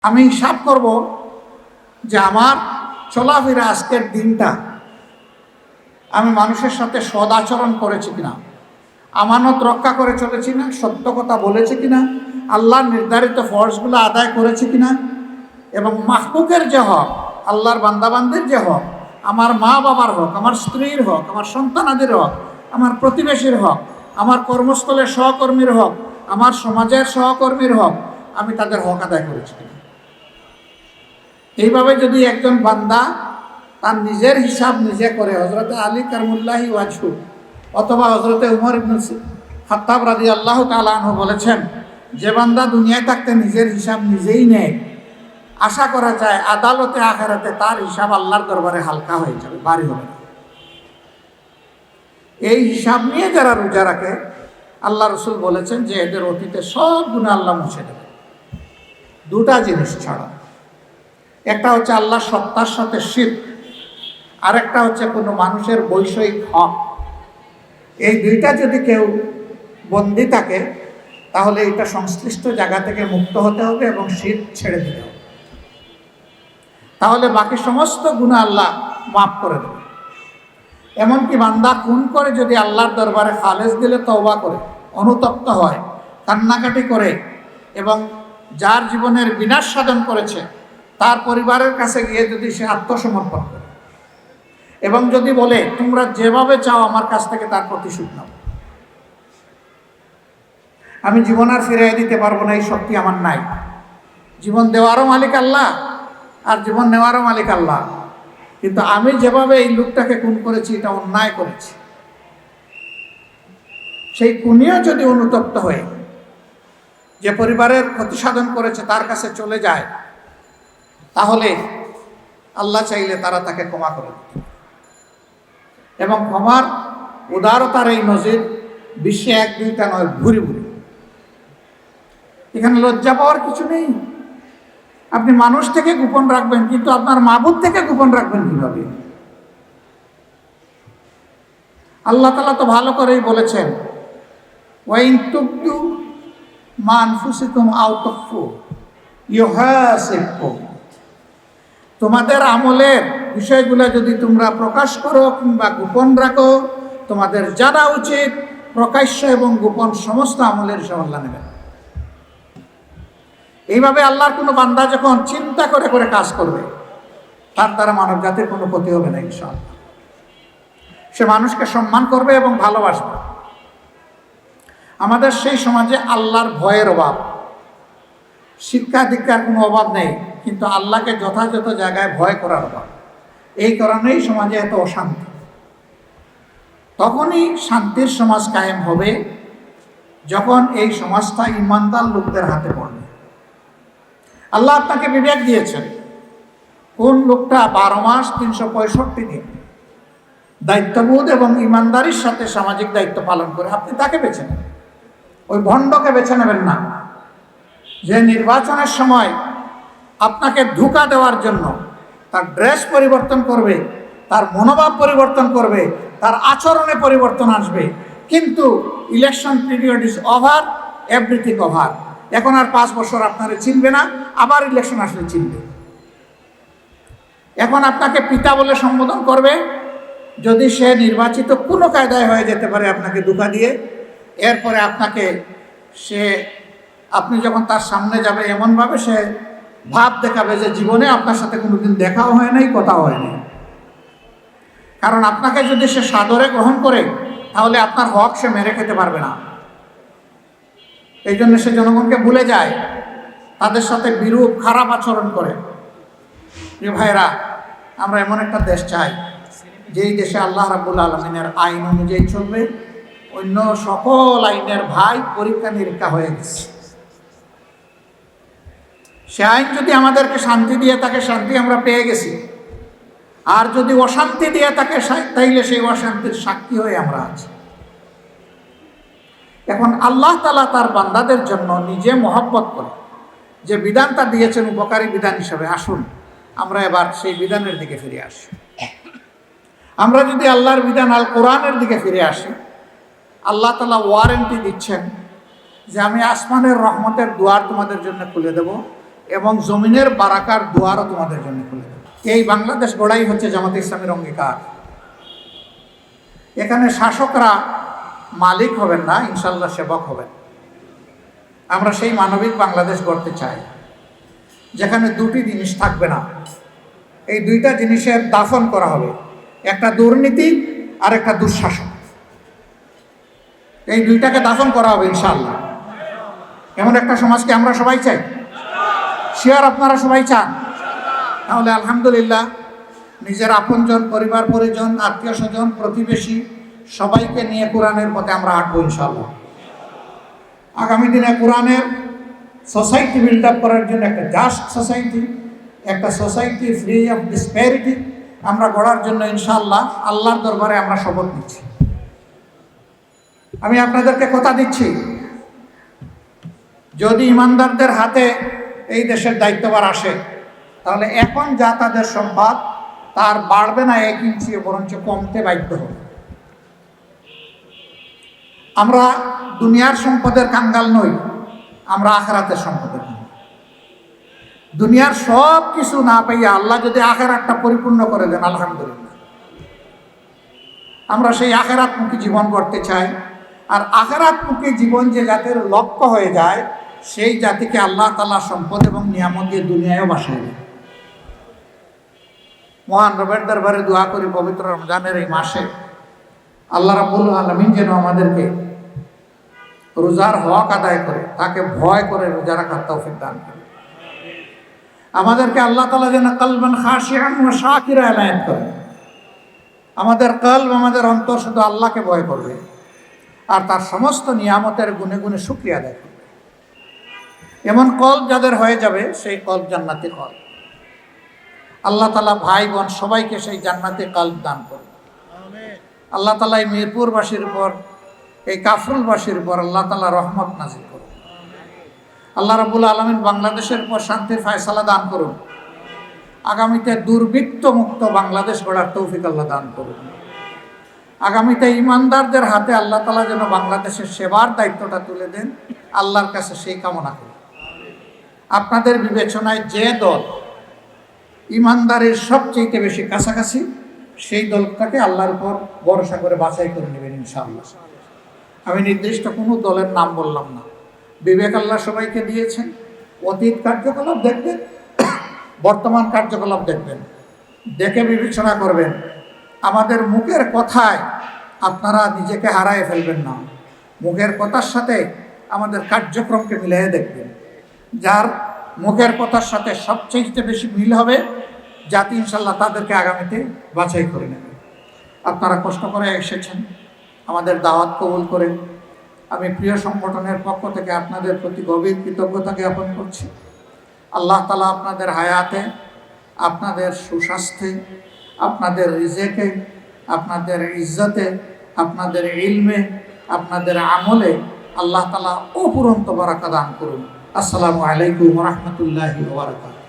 আমি হিসাব করব যে আমার চলাফেরা আজকের দিনটা আমি মানুষের সাথে সদাচরণ করেছি কিনা, আমানত রক্ষা করে চলেছি না, সত্য কথা বলেছি কিনা, আল্লাহর নির্ধারিত ফরজগুলো আদায় করেছি কিনা, এবং মাহবুবের যে হক, আল্লাহর বান্দাবান্দির যে হক, আমার মা বাবার হক, আমার স্ত্রীর হক, আমার সন্তানাদের হক, আমার প্রতিবেশীর হক, আমার কর্মস্থলের সহকর্মীর হক, আমার সমাজের সহকর্মীর হক, আমি তাদের হক আদায় করেছি কিনা। এইভাবে যদি একজন বান্দা তার নিজের হিসাব নিজে করে, হযরতে আলী কারমুল্লাহি ওয়াজহু অথবা হযরতে উমর ইবনে খাত্তাব রাদিয়াল্লাহু তাআলা আনহু বলেছেন, যে বান্দা দুনিয়ায় থাকতে নিজের হিসাব নিজেই নেয়, আশা করা যায় আদালতে আখিরাতে তার হিসাব আল্লাহর দরবারে হালকা হয়ে যাবে, ভারী হবে না। এই হিসাব নিয়ে যারা রোজা রাখে, আল্লাহ রাসূল বলেছেন যে এদের অতীতে সব গুনাহ আল্লাহ মুছে দেবে, দুটা জিনিস ছাড়া। একটা হচ্ছে আল্লাহর সত্তার সাথে শিরক, আর একটা হচ্ছে কোনো মানুষের বৈষয়িক হক। এই দুইটা যদি কেউ বন্দী থাকে, তাহলে এটা সংশ্লিষ্ট জায়গা থেকে মুক্ত হতে হবে এবং শিরক ছেড়ে দিতে হবে, তাহলে বাকি সমস্ত গুনাহ আল্লাহ মাফ করে দেবে। এমনকি বান্দা খুন করে যদি আল্লাহর দরবারে খালেস দিলে তওবা করে, অনুতপ্ত হয়, কান্নাকাটি করে, এবং যার জীবনের বিনাশ সাধন করেছে তার পরিবারের কাছে গিয়ে যদি সে আত্মসমর্পণ করে এবং যদি বলে তোমরা যেভাবে চাও আমার কাছ থেকে তার প্রতিশোধ নাও, আমি জীবন আর ফিরিয়ে দিতে পারবো না, এই শক্তি আমার নাই, জীবন দেওয়ারও মালিক আল্লাহ আর জীবন নেওয়ারও মালিক আল্লাহ, কিন্তু আমি যেভাবে এই লোকটাকে খুন করেছি এটা অন্যায় করেছি, সেই খুনিও যদি অনুতপ্ত হয়ে যে পরিবারের ক্ষতি সাধন করেছে তার কাছে চলে যায়, তাহলে আল্লাহ চাইলে তারা তাকে ক্ষমা করে দিতে, এবং ক্ষমার উদারতার এই নজির বিশ্বে এক দুইটা নয়, ভুরি ভুরি। এখানে লজ্জা পাওয়ার কিছু নেই। আপনি মানুষ থেকে গোপন রাখবেন, কিন্তু আপনার মাবুদ থেকে গোপন রাখবেন কিভাবে? আল্লাহ তাআলা তো ভালো করেই বলেছেন, ওয়াইন তুবদু মা আনফুসিকুম আও তুখফু ইউহাসিবকুম। তোমাদের আমলের বিষয়গুলো যদি তোমরা প্রকাশ করো কিংবা গোপন রাখো, তোমাদের জানা উচিত প্রকাশ্য এবং গোপন সমস্ত আমলের হিসাব আল্লাহ নেবেন। এইভাবে আল্লাহর কোনো বান্দা যখন চিন্তা করে করে কাজ করবে, তার দ্বারা মানব জাতির কোনো ক্ষতি হবে না ইনশাআল্লাহ। সে মানুষকে সম্মান করবে এবং ভালোবাসবে। আমাদের সেই সমাজে আল্লাহর ভয়ের অভাব, শিক্ষা দীক্ষার কোনো অভাব নেই, কিন্তু আল্লাহকে যথাযথ জায়গায় ভয় করার অভাব। এই কারণেই সমাজে এত অশান্তি। তখনই শান্তির সমাজ কায়েম হবে যখন এই সমাজটা ইমানদার লোকদের হাতে পড়বে। আল্লাহ আপনাকে বিবেক দিয়েছেন, কোন লোকটা 12 মাস 365 দিন দায়িত্ববোধ এবং ইমানদারির সাথে সামাজিক দায়িত্ব পালন করে, আপনি তাকে বেছে নেবেন, ওই ভণ্ডকে বেছে নেবেন না, যে নির্বাচনের সময় আপনাকে ধোঁকা দেওয়ার জন্য তার ড্রেস পরিবর্তন করবে, তার মনোভাব পরিবর্তন করবে, তার আচরণে পরিবর্তন আসবে, কিন্তু election period is over, everything over, এখন আর 5 বছর আপনারা চিনবে না, আবার ইলেকশন আসলে চিনবে। এখন আপনাকে পিতা বলে সম্বোধন করবে, যদি সে নির্বাচিত কোনো কায়দায় হয়ে যেতে পারে আপনাকে ধোঁকা দিয়ে। এরপরে আপনাকে আপনি যখন তার সামনে যাবে, এমনভাবে সে ভাব দেখাবে যে জীবনে আপনার সাথে কোনোদিন দেখাও হয় নাই, কথাও হয় নাই। কারণ আপনাকে যদি সে সাদরে গ্রহণ করে, তাহলে আপনার হক সে মেরে খেতে পারবে না। এই জন্য সে জনগণকে ভুলে যায়, তাদের সাথে বিরূপ খারাপ আচরণ করে। প্রিয় ভাইরা, আমরা এমন একটা দেশ চাই যেই দেশে আল্লাহ রাব্বুল আলামিনের আইন অনুযায়ী চলবে, অন্য সকল আইনের ভাই পরীক্ষা নিরীক্ষা হয়ে গেছে। সে আইন যদি আমাদেরকে শান্তি দিয়ে থাকে, শান্তি আমরা পেয়ে গেছি, আর যদি অশান্তি দিয়ে থাকে, তাইলে সেই অশান্তির সাক্ষী হয়ে আমরা আছি। এখন আল্লাহ তাআলা তার বান্দাদের জন্য নিজে মহব্বত করে যে বিধানটা দিয়েছেন উপকারী বিধান হিসেবে, আসুন আমরা এবার সেই বিধানের দিকে ফিরে আসি। আমরা যদি আল্লাহর বিধান আল কোরআনের দিকে ফিরে আসি, আল্লাহ তাআলা ওয়ারেন্টি দিচ্ছেন যে আমি আসমানের রহমতের দুয়ার তোমাদের জন্য খুলে দেব, এবং জমিনের বারাকার দুয়ারও তোমাদের জন্য খুলে দেবে। এই বাংলাদেশ গড়াই হচ্ছে জামাতে ইসলামের অঙ্গীকার। এখানে শাসকরা মালিক হবেন না, ইনশাল্লাহ সেবক হবেন। আমরা সেই মানবিক বাংলাদেশ গড়তে চাই, যেখানে দুটি জিনিস থাকবে না। এই দুইটা জিনিসের দাফন করা হবে, একটা দুর্নীতি আর একটা দুঃশাসন। এই দুইটাকে দাফন করা হবে ইনশাআল্লাহ। এমন একটা সমাজকে আমরা সবাই চাই। শিওর আপনারা সবাই চান? তাহলে আলহামদুলিল্লাহ, নিজের আপনজন, পরিবার পরিজন, আত্মীয় স্বজন, প্রতিবেশী সবাইকে নিয়ে কোরআনের পথে আমরা হাঁটবো ইনশাআল্লাহ। আগামী দিনে কোরআনের সোসাইটি বিল্ড আপ করার জন্য একটা জাস্ট সোসাইটি, একটা সোসাইটি ফ্রি অফ ডিসপ্যারিটি আমরা গড়ার জন্য ইনশাআল্লাহ আল্লাহর দরবারে আমরা শপথ নিচ্ছি। আমি আপনাদেরকে কথা দিচ্ছি, যদি ইমানদারদের হাতে এই দেশের দায়িত্বভার আসে, তাহলে এখন যা তাদের সম্পদ তার বাড়বে না 1 ইঞ্চি, বরঞ্চ কমতে বাধ্য হবে। আমরা দুনিয়ার সম্পদের কাঙ্গাল নই, আমরা আখিরাতের সম্পদের কাঙ্গাল। দুনিয়ার সব কিছু না পাইয়া আল্লাহ যদি আখিরাতটা পরিপূর্ণ করে দেন, আলহামদুলিল্লাহ। আমরা সেই আখিরাতমুখী জীবন গড়তে চাই। আর আখিরাতমুখী জীবন যে জাতির লক্ষ্য হয়ে যায়, সেই জাতিকে আল্লাহ তাআলা সম্পদ এবং নিয়ামত দিয়ে দুনিয়ায়ও বাসায় দেয়। মহান রবের দরবারে দোয়া করি, পবিত্র রমজানের এই মাসে আল্লাহ রাব্বুল আলামিন যেন আমাদেরকে রোজার হক আদায় করে, তাকে ভয় করে রোজা রাখার তৌফিক দান করে। আমাদেরকে আল্লাহ তাআলা যেন কলবান খাশিআন ওয়া শাকিরা এনায়েত করে। আমাদের কলব, আমাদের অন্তর শুধু আল্লাহকে ভয় করবে আর তার সমস্ত নিয়ামতের গুণে গুণে শুকরিয়া আদায় করবে। এমন কলব যাদের হয়ে যাবে, সেই কলব জান্নাতি কলব। আল্লাহ তাআলা ভাই বোন সবাইকে সেই জান্নাতি কলব দান করবে। আল্লাহ তাআলা এই মিরপুরবাসীর উপর, এই কাফরুলবাসীর উপর আল্লাহ তাআলা রহমত নাজিল করুন। আল্লাহ রাব্বুল আলামিন বাংলাদেশের উপর শান্তির ফয়সালা দান করুন। আগামীতে দুর্বৃত্ত মুক্ত বাংলাদেশ গড়ার তৌফিক আল্লাহ দান করুন। আগামীতে ইমানদারদের হাতে আল্লাহ তাআলা যেন বাংলাদেশের সেবার দায়িত্বটা তুলে দেন, আল্লাহর কাছে সেই কামনা করি। আপনাদের বিবেচনায় যে দল ইমানদারের সবচেয়ে বেশি কাছাকাছি, সেই দলটাকে আল্লাহর উপর ভরসা করে বাছাই করে নেবেন ইনশাআল্লাহ। আমি নির্দিষ্ট কোনো দলের নাম বললাম না। বিবেক আল্লাহ সবাইকে দিয়েছেন। অতীত কার্যকলাপ দেখবেন, বর্তমান কার্যকলাপ দেখবেন, দেখে বিবেচনা করবেন। আমাদের মুখের কথায় আপনারা নিজেকে হারায় ফেলবেন না। মুখের কথার সাথে আমাদের কার্যক্রমকে মিলিয়ে দেখবেন। যার মুখের কথার সাথে সবচেয়ে বেশি মিল হবে, জাতি ইনশাল্লাহ তাদেরকে আগামীতে বাছাই করে নেবে। আপনারা কষ্ট করে এসেছেন, আমাদের দাওয়াত কবুল করে। আমি প্রিয় সংগঠনের পক্ষ থেকে আপনাদের প্রতি গভীর কৃতজ্ঞতা জ্ঞাপন করছি। আল্লাহ তাআলা আপনাদের হায়াতে, আপনাদের সুস্বাস্থ্যে, আপনাদের রিজেকে, আপনাদের ইজ্জতে, আপনাদের ইলমে, আপনাদের আমলে আল্লাহ তাআলা অফুরন্ত বারাকা দান করুন। আসসালামু আলাইকুম ওয়া রাহমাতুল্লাহি ওয়া বারাকাতুহু।